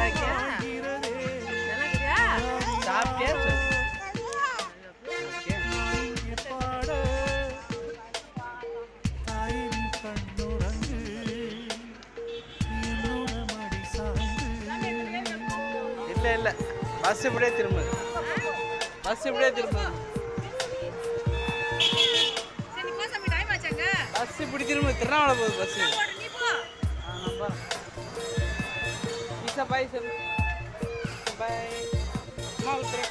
நல்லா இருக்கியா? நல்லா இருக்கியா? சாப்பிட்டியா சொல்லு. இல்லை இல்லை, பஸ் இப்படியே திரும்புது. பஸ் இப்படியே திரும்புது. பஸ் இப்படி திரும்ப திருநாவளை போகுது பஸ். பாய் சொல்லு. பாய். அம்மா விட்டுரு.